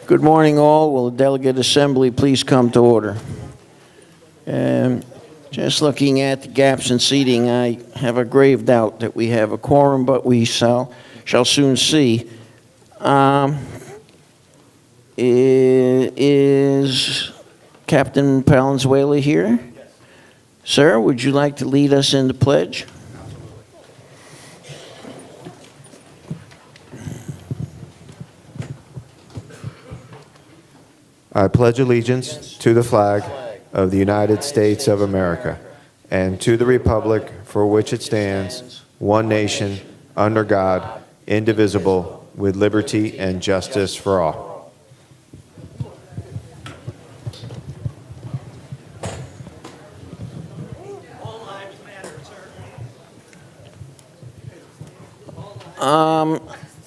Good morning, all. Will the delegate assembly please come to order? Just looking at the gaps in seating, I have a grave doubt that we have a quorum, but we shall soon see. Is Captain Palenzuela here? Yes. Sir, would you like to lead us in the pledge? I pledge allegiance to the flag of the United States of America and to the republic for which it stands, one nation, under God, indivisible, with liberty and justice for all.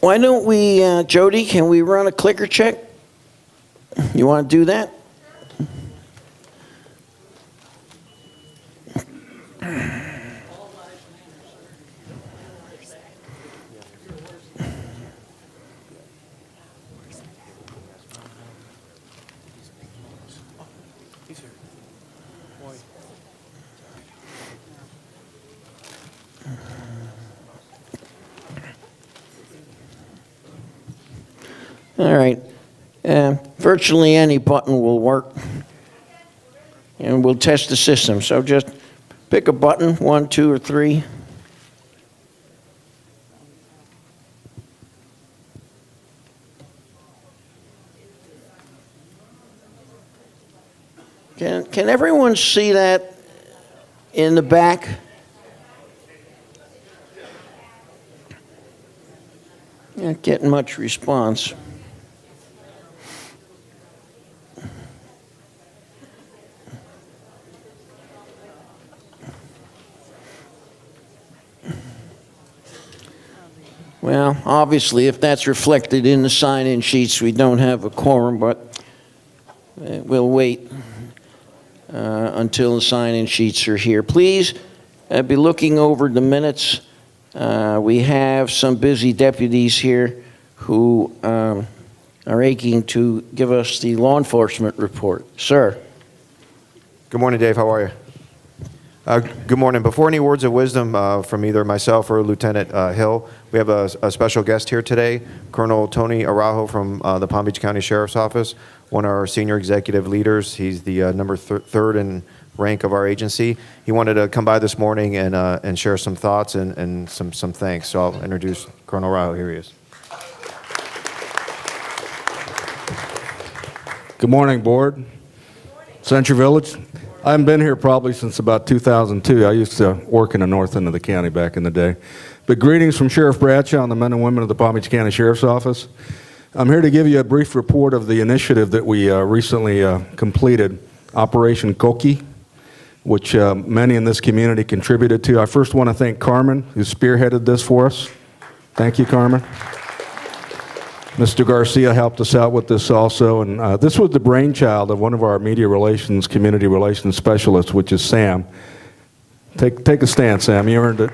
Why don't we, Jody, can we run a clicker check? You want to do that? All right. Virtually any button will work, and we'll test the system. So just pick a button, 1, 2, or 3. Can everyone see that in the back? Not getting much response. Well, obviously, if that's reflected in the sign-in sheets, we don't have a quorum, but we'll wait until the sign-in sheets are here. Please be looking over the minutes. We have some busy deputies here who are aching to give us the law enforcement report. Sir. Good morning, Dave. How are you? Good morning. Before any words of wisdom from either myself or Lieutenant Hill, we have a special guest here today, Colonel Tony Araujo from the Palm Beach County Sheriff's Office, one of our senior executive leaders. He's the number third in rank of our agency. He wanted to come by this morning and share some thoughts and some thanks. So I'll introduce Colonel Araujo. Here he is. Good morning, Board. Century Village. I haven't been here probably since about 2002. I used to work in the north end of the county back in the day. But greetings from Sheriff Bradshaw and the men and women of the Palm Beach County Sheriff's Office. I'm here to give you a brief report of the initiative that we recently completed, Operation Koki, which many in this community contributed to. I first want to thank Carmen, who spearheaded this for us. Thank you, Carmen. Mr. Garcia helped us out with this also, and this was the brainchild of one of our media relations, community relations specialists, which is Sam. Take a stand, Sam. You earned it.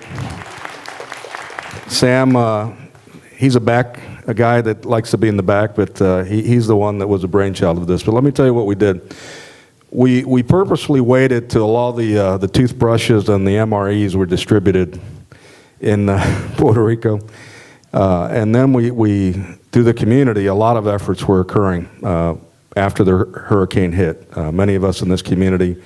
Sam, he's a guy that likes to be in the back, but he's the one that was the brainchild of this. But let me tell you what we did. We purposely waited till all the toothbrushes and the MREs were distributed in Puerto Rico. And then we, through the community, a lot of efforts were occurring after the hurricane hit. Many of us in this community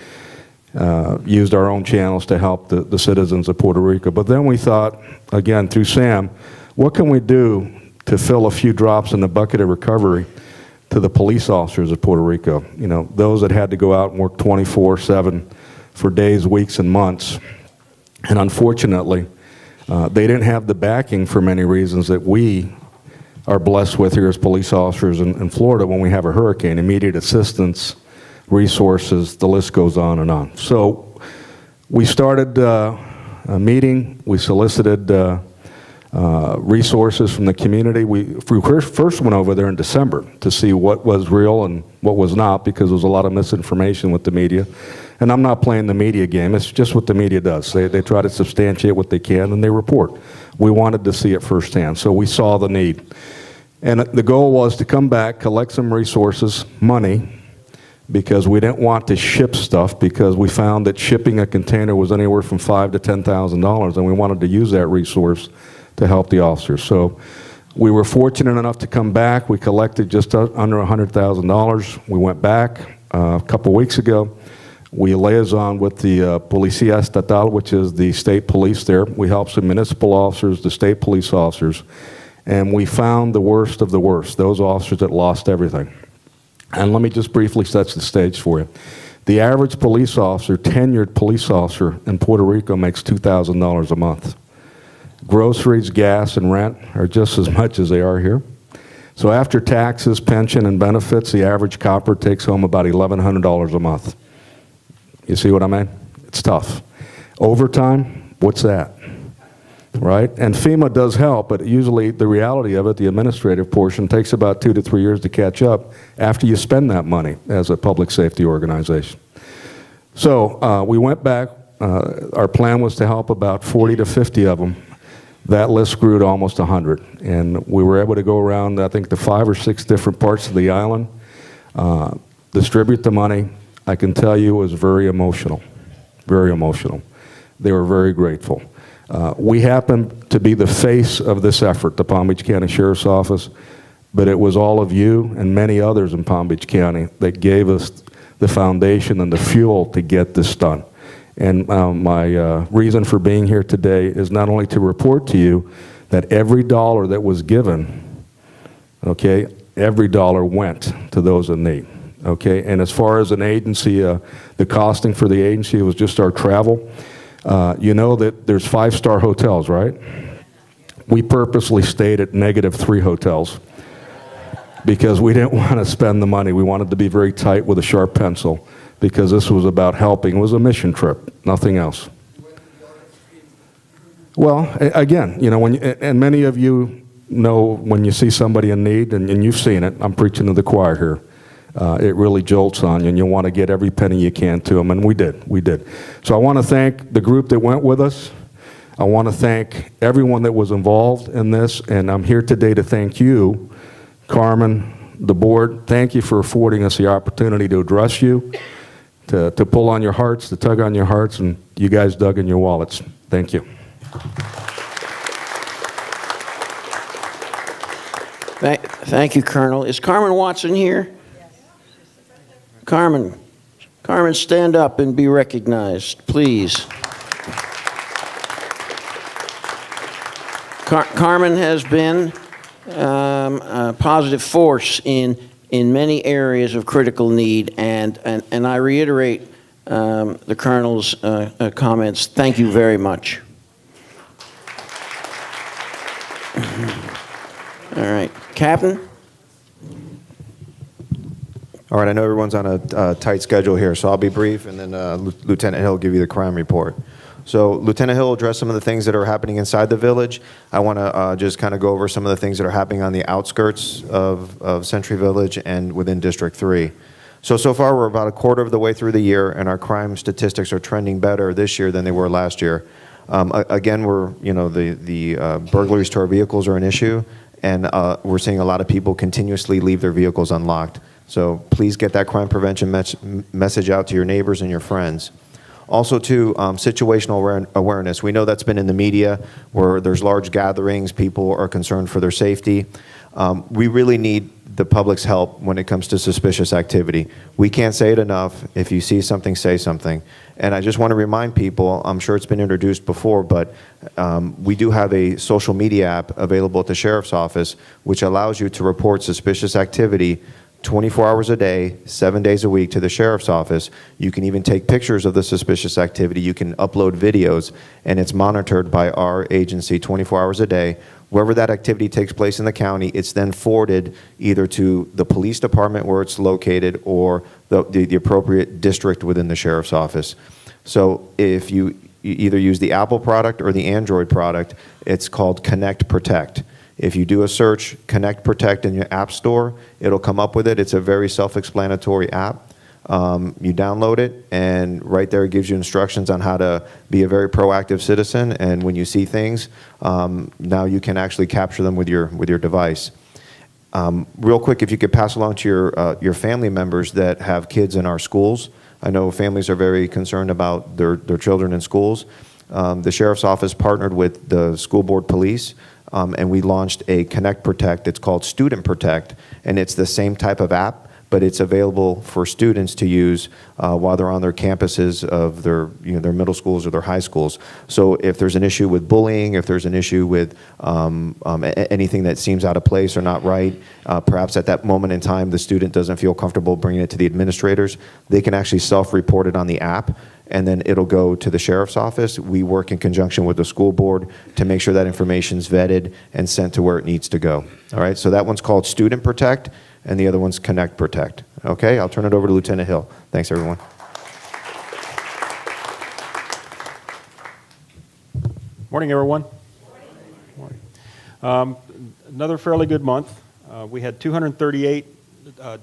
used our own channels to help the citizens of Puerto Rico. But then we thought, again, through Sam, what can we do to fill a few drops in the bucket of recovery to the police officers of Puerto Rico? You know, those that had to go out and work 24/7 for days, weeks, and months. And unfortunately, they didn't have the backing for many reasons that we are blessed with here as police officers in Florida when we have a hurricane. Immediate assistance, resources, the list goes on and on. So we started a meeting. We solicited resources from the community. We first went over there in December to see what was real and what was not, because there was a lot of misinformation with the media. And I'm not playing the media game. It's just what the media does. They try to substantiate what they can, and they report. We wanted to see it firsthand, so we saw the need. And the goal was to come back, collect some resources, money, because we didn't want to ship stuff, because we found that shipping a container was anywhere from $5,000 to $10,000, and we wanted to use that resource to help the officers. So we were fortunate enough to come back. We collected just under $100,000. We went back a couple weeks ago. We liaison with the Policía Estatal, which is the state police there. We help some municipal officers, the state police officers, and we found the worst of the worst, those officers that lost everything. And let me just briefly set the stage for you. The average police officer, tenured police officer in Puerto Rico, makes $2,000 a month. Groceries, gas, and rent are just as much as they are here. So after taxes, pension, and benefits, the average copper takes home about $1,100 a month. You see what I mean? It's tough. Overtime, what's that? Right? And FEMA does help, but usually the reality of it, the administrative portion, takes about 2 to 3 years to catch up after you spend that money as a public safety organization. So we went back. Our plan was to help about 40 to 50 of them. That list grew to almost 100. And we were able to go around, I think, to 5 or 6 different parts of the island, distribute the money. I can tell you it was very emotional, very emotional. They were very grateful. We happened to be the face of this effort, the Palm Beach County Sheriff's Office, but it was all of you and many others in Palm Beach County that gave us the foundation and the fuel to get this done. And my reason for being here today is not only to report to you that every dollar that was given, okay, every dollar went to those in need. Okay, and as far as an agency, the costing for the agency was just our travel. You know that there's 5-star hotels, right? We purposely stayed at -3 hotels because we didn't want to spend the money. We wanted to be very tight with a sharp pencil because this was about helping. It was a mission trip, nothing else. Well, again, you know, and many of you know when you see somebody in need, and you've seen it, I'm preaching to the choir here. It really jolts on you, and you want to get every penny you can to them, and we did. So I want to thank the group that went with us. I want to thank everyone that was involved in this, and I'm here today to thank you, Carmen, the board. Thank you for affording us the opportunity to address you, to pull on your hearts, to tug on your hearts, and you guys dug in your wallets. Thank you. Thank you, Colonel. Is Carmen Watson here? Carmen, stand up and be recognized, please. Carmen has been a positive force in many areas of critical need, and I reiterate the Colonel's comments. Thank you very much. All right, Captain? All right, I know everyone's on a tight schedule here, so I'll be brief, and then Lieutenant Hill will give you the crime report. So Lieutenant Hill will address some of the things that are happening inside the village. I want to just kind of go over some of the things that are happening on the outskirts of Century Village and within District 3. So far, we're about a quarter of the way through the year, and our crime statistics are trending better this year than they were last year. Again, the burglaries to our vehicles are an issue, and we're seeing a lot of people continuously leave their vehicles unlocked. So please get that crime prevention message out to your neighbors and your friends. Also, too, situational awareness. We know that's been in the media where there's large gatherings, people are concerned for their safety. We really need the public's help when it comes to suspicious activity. We can't say it enough. If you see something, say something. And I just want to remind people, I'm sure it's been introduced before, but we do have a social media app available at the Sheriff's Office, which allows you to report suspicious activity 24 hours a day, 7 days a week to the Sheriff's Office. You can even take pictures of the suspicious activity. You can upload videos, and it's monitored by our agency 24 hours a day. Wherever that activity takes place in the county, it's then forwarded either to the police department where it's located or the appropriate district within the Sheriff's Office. So if you either use the Apple product or the Android product, it's called Connect Protect. If you do a search, Connect Protect in your app store, it'll come up with it. It's a very self-explanatory app. You download it, and right there it gives you instructions on how to be a very proactive citizen. And when you see things, now you can actually capture them with your device. Real quick, if you could pass along to your family members that have kids in our schools. I know families are very concerned about their children in schools. The Sheriff's Office partnered with the school board police, and we launched a Connect Protect. It's called Student Protect, and it's the same type of app, but it's available for students to use while they're on their campuses of their middle schools or their high schools. So if there's an issue with bullying, if there's an issue with anything that seems out of place or not right, perhaps at that moment in time the student doesn't feel comfortable bringing it to the administrators, they can actually self-report it on the app, and then it'll go to the sheriff's office. We work in conjunction with the school board to make sure that information's vetted and sent to where it needs to go. All right, so that one's called Student Protect, and the other one's Connect Protect. Okay, I'll turn it over to Lieutenant Hill. Thanks, everyone. Morning, everyone. Morning. Another fairly good month. We had 238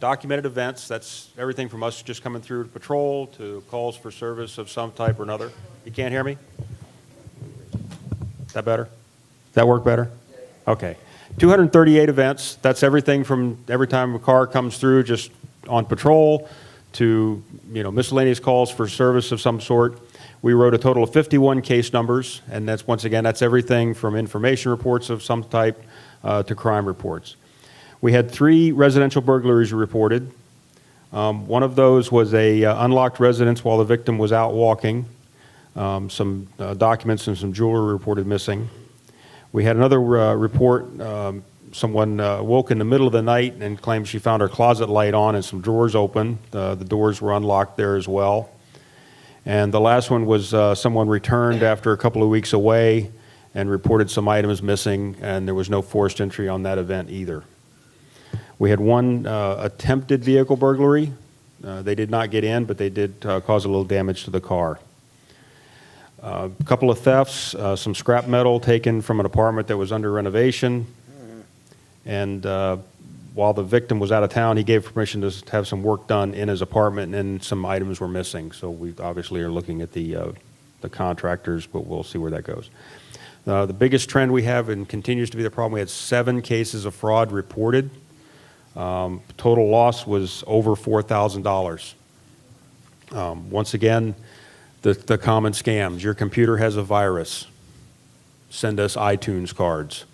documented events. That's everything from us just coming through to patrol to calls for service of some type or another. You can't hear me? Is that better? Does that work better? Okay. 238 events. That's everything from every time a car comes through just on patrol to miscellaneous calls for service of some sort. We wrote a total of 51 case numbers, and that's everything from information reports of some type to crime reports. We had 3 residential burglaries reported. One of those was a unlocked residence while the victim was out walking. Some documents and some jewelry reported missing. We had another report, someone woke in the middle of the night and claimed she found her closet light on and some drawers open. The doors were unlocked there as well. And the last one was someone returned after a couple of weeks away and reported some items missing, and there was no forced entry on that event either. We had one attempted vehicle burglary. They did not get in, but they did cause a little damage to the car. A couple of thefts, some scrap metal taken from an apartment that was under renovation. And while the victim was out of town, he gave permission to have some work done in his apartment, and some items were missing. So we obviously are looking at the contractors, but we'll see where that goes. The biggest trend we have, and continues to be the problem, we had 7 cases of fraud reported. Total loss was over $4,000. Once again, the common scams. Your computer has a virus. Send us iTunes cards.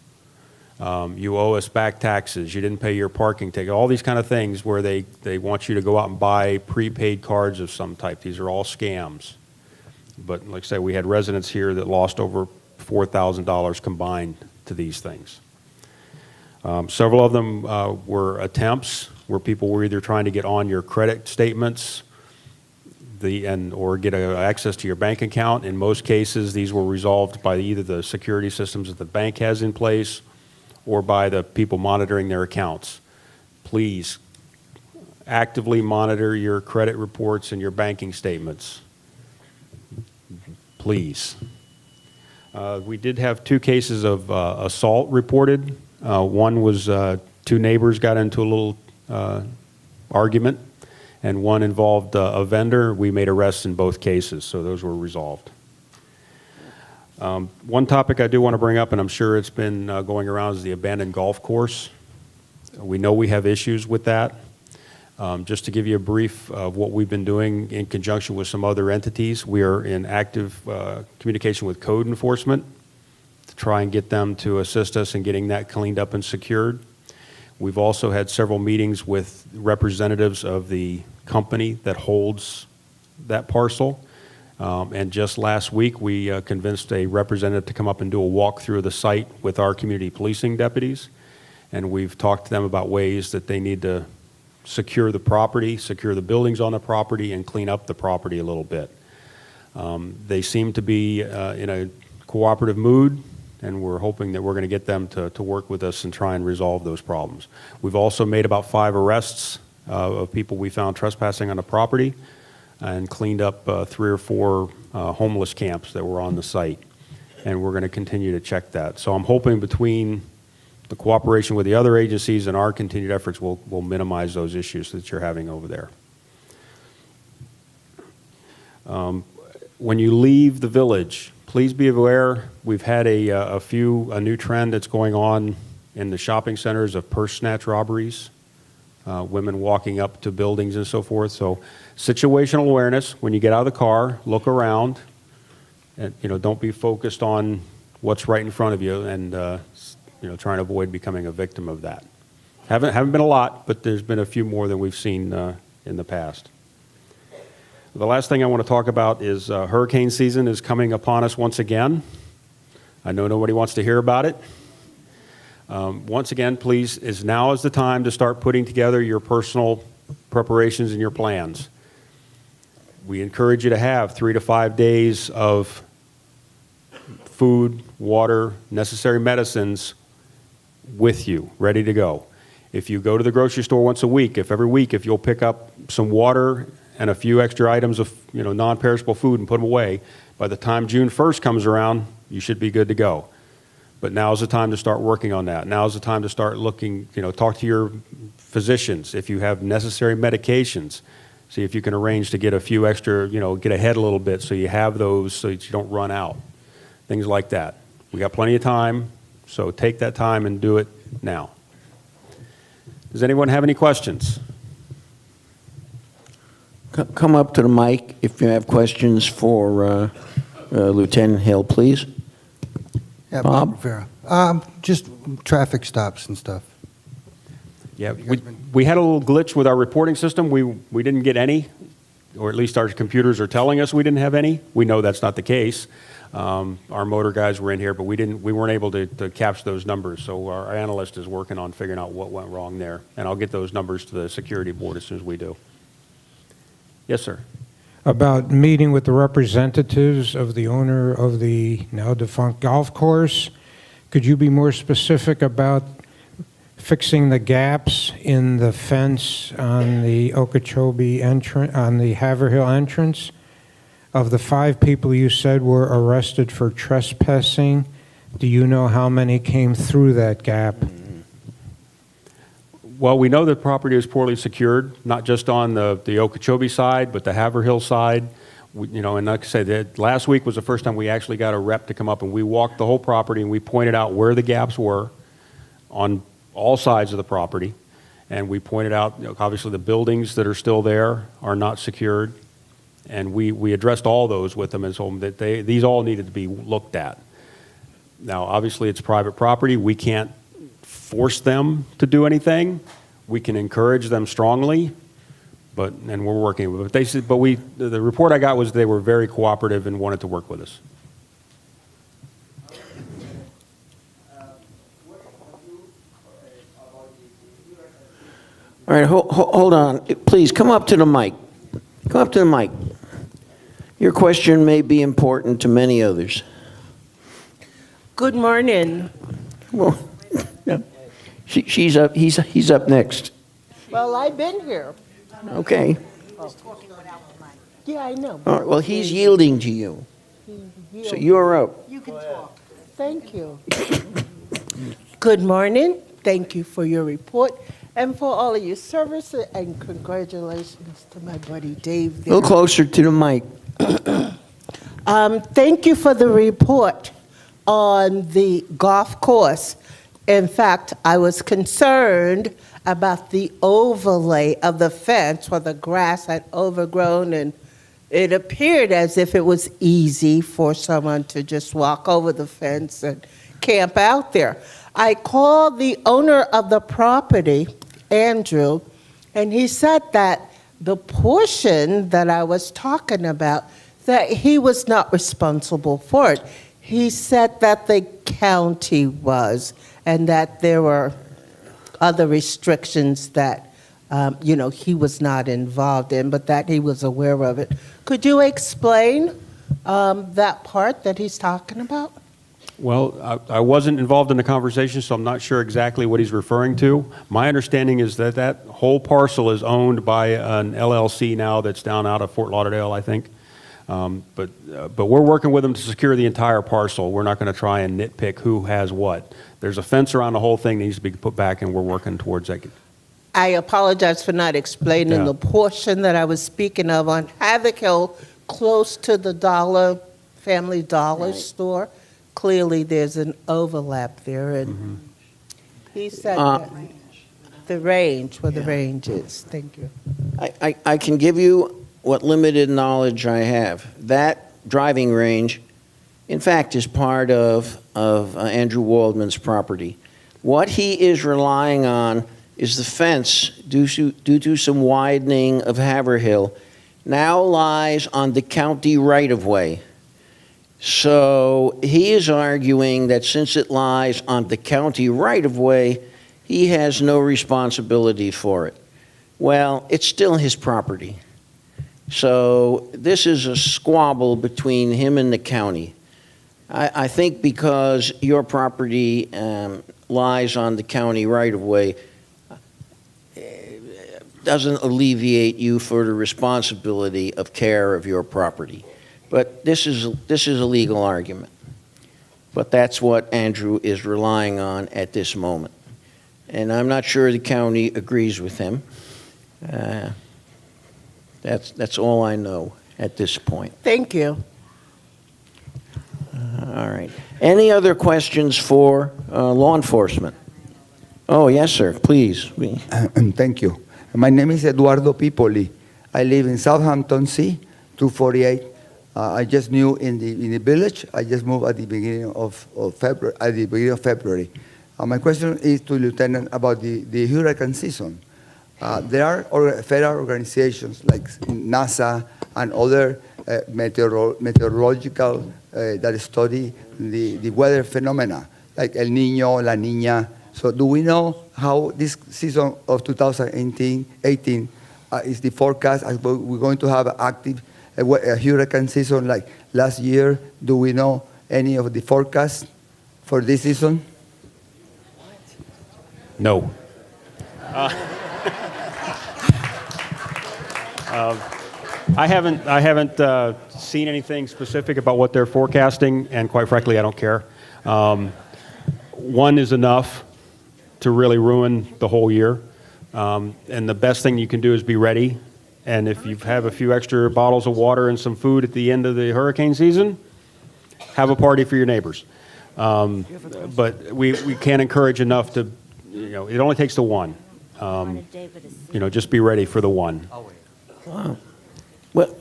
You owe us back taxes. You didn't pay your parking ticket. All these kind of things where they want you to go out and buy prepaid cards of some type. These are all scams. But like I said, we had residents here that lost over $4,000 combined to these things. Several of them were attempts where people were either trying to get on your credit statements or get access to your bank account. In most cases, these were resolved by either the security systems that the bank has in place or by the people monitoring their accounts. Please actively monitor your credit reports and your banking statements. Please. We did have 2 cases of assault reported. One was 2 neighbors got into a little argument, and one involved a vendor. We made arrests in both cases, so those were resolved. One topic I do want to bring up, and I'm sure it's been going around, is the abandoned golf course. We know we have issues with that. Just to give you a brief of what we've been doing in conjunction with some other entities, we are in active communication with code enforcement to try and get them to assist us in getting that cleaned up and secured. We've also had several meetings with representatives of the company that holds that parcel. And just last week, we convinced a representative to come up and do a walkthrough of the site with our community policing deputies. And we've talked to them about ways that they need to secure the property, secure the buildings on the property, and clean up the property a little bit. They seem to be in a cooperative mood, and we're hoping that we're going to get them to work with us and try and resolve those problems. We've also made about 5 arrests of people we found trespassing on the property, and cleaned up 3 or 4 homeless camps that were on the site. And we're going to continue to check that. So I'm hoping between the cooperation with the other agencies and our continued efforts, we'll minimize those issues that you're having over there. When you leave the village, please be aware we've had a new trend that's going on in the shopping centers of purse snatch robberies, women walking up to buildings and so forth. So situational awareness, when you get out of the car, look around, and, don't be focused on what's right in front of you and, trying to avoid becoming a victim of that. Haven't been a lot, but there's been a few more than we've seen in the past. The last thing I want to talk about is hurricane season is coming upon us once again. I know nobody wants to hear about it. Once again, please, now is the time to start putting together your personal preparations and your plans. We encourage you to have 3 to 5 days of food, water, necessary medicines with you, ready to go. If you go to the grocery store once a week, if you'll pick up some water and a few extra items of non-perishable food and put them away, by the time June 1st comes around, you should be good to go. But now's the time to start working on that. Now's the time to start looking, talk to your physicians. If you have necessary medications, see if you can arrange to get a few extra, get ahead a little bit so you have those so that you don't run out. Things like that. We got plenty of time, so take that time and do it now. Does anyone have any questions? Come up to the mic if you have questions for Lieutenant Hill, please. Yeah, Bob? Rivera. Just traffic stops and stuff. Yeah, we had a little glitch with our reporting system. We didn't get any, or at least our computers are telling us we didn't have any. We know that's not the case. Our motor guys were in here, but we weren't able to capture those numbers. So our analyst is working on figuring out what went wrong there. And I'll get those numbers to the security board as soon as we do. Yes, sir. About meeting with the representatives of the owner of the now defunct golf course. Could you be more specific about fixing the gaps in the fence on the Okeechobee entrance, on the Haverhill entrance? Of the 5 people you said were arrested for trespassing, do you know how many came through that gap? Well, we know the property is poorly secured, not just on the Okeechobee side, but the Haverhill side. And like I said, last week was the first time we actually got a rep to come up and we walked the whole property and we pointed out where the gaps were on all sides of the property. And we pointed out, obviously the buildings that are still there are not secured. And we addressed all those with them and told them that these all needed to be looked at. Now, obviously, it's private property. We can't force them to do anything. We can encourage them strongly, and we're working with it. But the report I got was they were very cooperative and wanted to work with us. All right, hold on. Please, come up to the mic. Come up to the mic. Your question may be important to many others. Good morning. Well, yeah. He's up next. Well, I've been here. Okay. Yeah, I know. All right, well, he's yielding to you. So you're up. You can talk. Thank you. Good morning. Thank you for your report and for all of your service, and congratulations to my buddy Dave A there. little closer to the mic. Thank you for the report on the golf course. In fact, I was concerned about the overlay of the fence where the grass had overgrown, and it appeared as if it was easy for someone to just walk over the fence and camp out there. I called the owner of the property, Andrew, and he said that the portion that I was talking about, that he was not responsible for it. He said that the county was, and that there were other restrictions that, he was not involved in, but that he was aware of it. Could you explain that part that he's talking about? Well, I wasn't involved in the conversation, so I'm not sure exactly what he's referring to. My understanding is that that whole parcel is owned by an LLC now that's down out of Fort Lauderdale, I think. But we're working with them to secure the entire parcel. We're not going to try and nitpick who has what. There's a fence around the whole thing that needs to be put back, and we're working towards that. I apologize for not explaining the portion that I was speaking of on Haverhill, close to the Family Dollar store. Clearly, there's an overlap there. And He said Uh, that the range, where the range is. Thank you. I can give you what limited knowledge I have. That driving range, in fact, is part of Andrew Waldman's property. What he is relying on is the fence, due to some widening of Haverhill, now lies on the county right-of-way. So he is arguing that since it lies on the county right-of-way, he has no responsibility for it. Well, it's still his property. So this is a squabble between him and the county. I think because your property lies on the county right-of-way, doesn't alleviate you for the responsibility of care of your property. But this is a legal argument. But that's what Andrew is relying on at this moment. And I'm not sure the county agrees with him. That's all I know at this point. Thank you. All right. Any other questions for law enforcement? Oh, yes, sir, please. Thank you. My name is Eduardo Pipoli. I live in Southampton C, 248. I just new in the village. I just moved at the beginning of February. My question is to Lieutenant about the hurricane season. There are federal organizations like NASA and other meteorological that study the weather phenomena, like El Niño, La Niña. So do we know how this season of 2018 is the forecast? Are we going to have active a hurricane season like last year? Do we know any of the forecasts for this season? No. I haven't seen anything specific about what they're forecasting, and quite frankly, I don't care. One is enough to really ruin the whole year, and the best thing you can do is be ready. And if you have a few extra bottles of water and some food at the end of the hurricane season, have a party for your neighbors. But we can't encourage enough to, it only takes the one. Just be ready for the one. Wow. Well,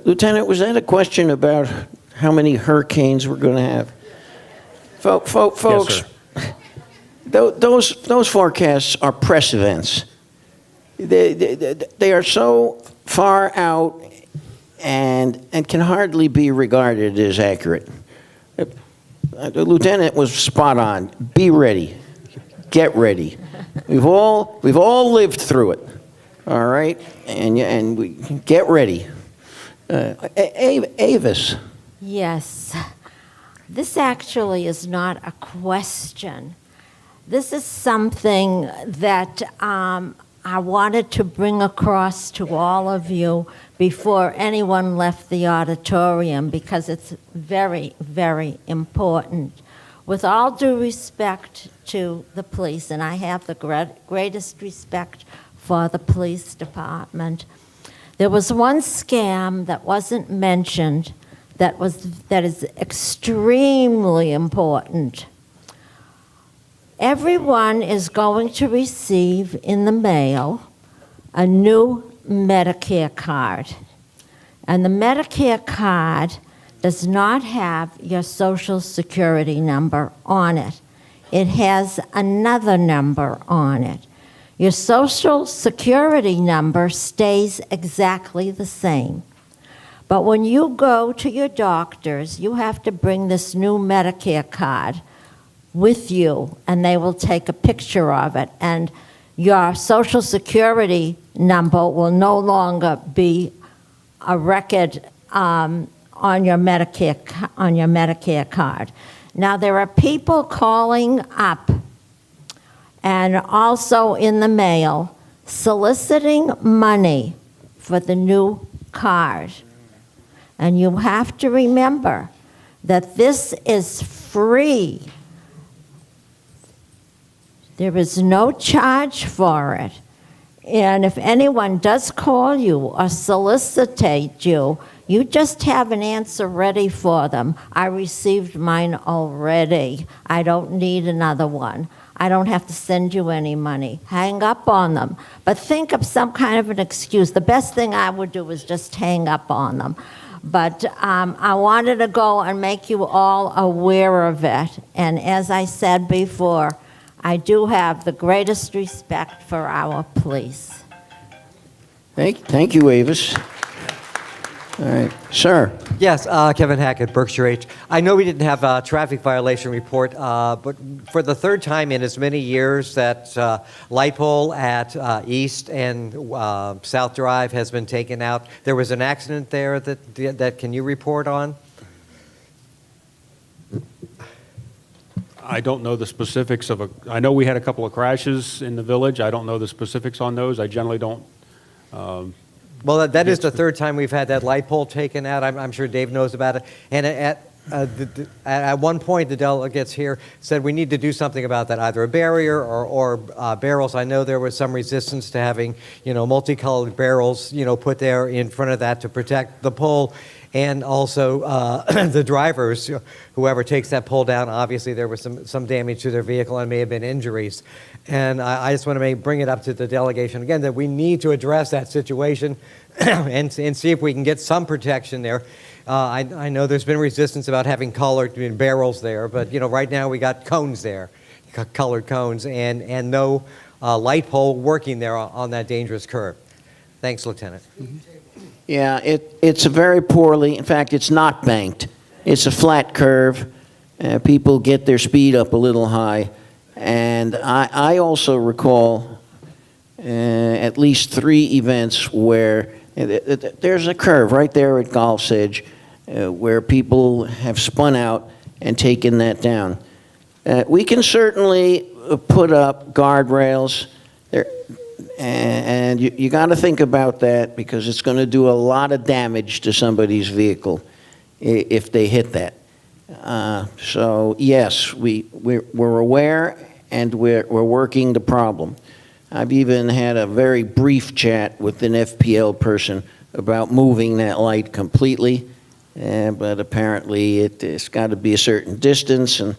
Lieutenant, was that a question about how many hurricanes we're going to have? Folks, those forecasts are press events. They are so far out and can hardly be regarded as accurate. The lieutenant was spot on. Be ready. Get ready. We've all lived through it. All right, and we get ready. Avis. Yes. This actually is not a question. This is something that I wanted to bring across to all of you before anyone left the auditorium, because it's very, very important. With all due respect to the police, and I have the greatest respect for the police department, there was one scam that wasn't mentioned that is extremely important. Everyone is going to receive in the mail a new Medicare card. And the Medicare card does not have your Social Security number on it. It has another number on it. Your Social Security number stays exactly the same. But when you go to your doctors, you have to bring this new Medicare card with you, and they will take a picture of it. And your Social Security number will no longer be a record on your Medicare card. Now, there are people calling up and also in the mail soliciting money for the new card. And you have to remember that this is free. There is no charge for it. And if anyone does call you or solicitate you, you just have an answer ready for them. I received mine already. I don't need another one. I don't have to send you any money. Hang up on them. But think of some kind of an excuse. The best thing I would do is just hang up on them. But I wanted to go and make you all aware of it. And as I said before, I do have the greatest respect for our police. Thank you, Avis. All right, sir. Yes, Kevin Hackett, Berkshire H. I know we didn't have a traffic violation report, but for the third time in as many years that light pole at East and South Drive has been taken out. There was an accident there that can you report on? I don't know the specifics of I know we had a couple of crashes in the village. I don't know the specifics on those. I generally don't. Well, that is the third time we've had that light pole taken out. I'm sure Dave knows about it. And at one point, the delegates here said we need to do something about that, either a barrier or barrels. I know there was some resistance to having, multicolored barrels, put there in front of that to protect the pole. And also the drivers, whoever takes that pole down, obviously there was some damage to their vehicle and may have been injuries. And I just want to bring it up to the delegation again that we need to address that situation and see if we can get some protection there. I know there's been resistance about having colored barrels there, but right now we got cones there, colored cones, and no light pole working there on that dangerous curve. Thanks, Lieutenant. Yeah, it's a very poorly, in fact, it's not banked. It's a flat curve. People get their speed up a little high. And I also recall at least 3 events where there's a curve right there at Golf's Edge where people have spun out and taken that down. We can certainly put up guardrails there. And you got to think about that because it's going to do a lot of damage to somebody's vehicle if they hit that. So yes, we're aware and we're working the problem. I've even had a very brief chat with an FPL person about moving that light completely, but apparently it's got to be a certain distance, and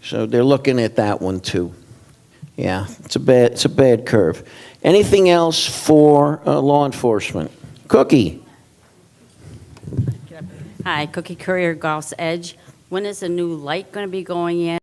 so they're looking at that one too. Yeah, it's a bad curve. Anything else for law enforcement? Cookie. Hi, Cookie Courier, Golf's Edge. When is the new light going to be going in?